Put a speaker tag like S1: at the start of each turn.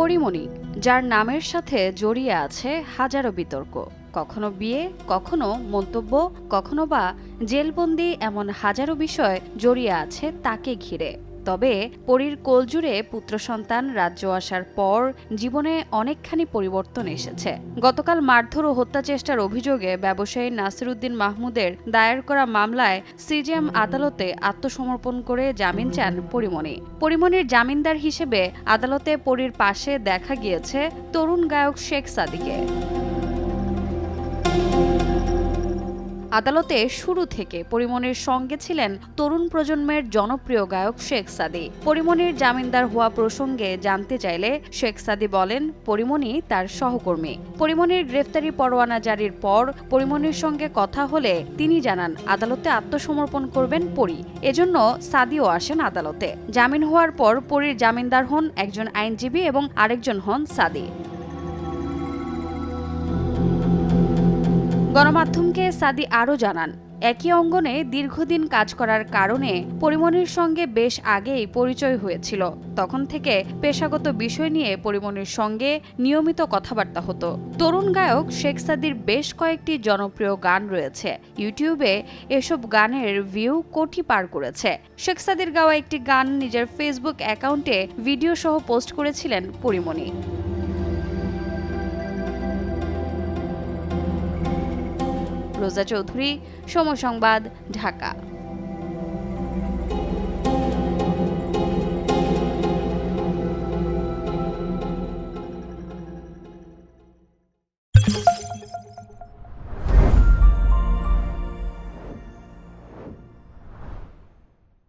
S1: পরীমণি, যার নামের সাথে জড়িয়ে আছে হাজারো বিতর্ক। কখনো বিয়ে, কখনো মন্তব্য, কখনো বা জেলবন্দি, এমন হাজারো বিষয় জড়িয়ে আছে তাকে ঘিরে। তবে পরীর কোলজুড়ে পুত্র সন্তান রাজ্য আসার পর জীবনে অনেকখানি পরিবর্তন এসেছে। গতকাল মারধর ও হত্যাচেষ্টার অভিযোগে ব্যবসায়ী নাসির উদ্দিন মাহমুদের দায়ের করা মামলায় সিজেএম আদালতে আত্মসমর্পণ করে জামিন চান পরীমণি। পরীমণির জামিনদার হিসেবে আদালতে পরীর পাশে দেখা গিয়েছে তরুণ গায়ক শেখ সাদীকে। আদালতে শুরু থেকে পরীমণির সঙ্গে ছিলেন তরুণ প্রজন্মের জনপ্রিয় গায়ক শেখ সাদী। পরীমণির জামিনদার হওয়া প্রসঙ্গে জানতে চাইলে শেখ সাদী বলেন, পরীমণি তার সহকর্মী। পরীমণির গ্রেফতারি পরোয়ানা জারির পর পরীমণির সঙ্গে কথা হলে তিনি জানান আদালতে আত্মসমর্পণ করবেন পরী। এজন্য সাদীও আসেন আদালতে। জামিন হওয়ার পর পরীর জামিনদার হন একজন আইনজীবী এবং আরেকজন হন সাদী। গণমাধ্যমকে সাদী আরও জানান, একই অঙ্গনে দীর্ঘদিন কাজ করার কারণে পরীমণির সঙ্গে বেশ আগেই পরিচয় হয়েছিল। তখন থেকে পেশাগত বিষয় নিয়ে পরীমণির সঙ্গে নিয়মিত কথাবার্তা হতো। তরুণ গায়ক শেখ সাদীর বেশ কয়েকটি জনপ্রিয় গান রয়েছে। ইউটিউবে এসব গানের ভিউ কোটি পার করেছে। শেখ সাদীর গাওয়া একটি গান নিজের ফেসবুক অ্যাকাউন্টে ভিডিও সহ পোস্ট করেছিলেন পরীমণি। রোজা চৌধুরী, সময় সংবাদ, ঢাকা।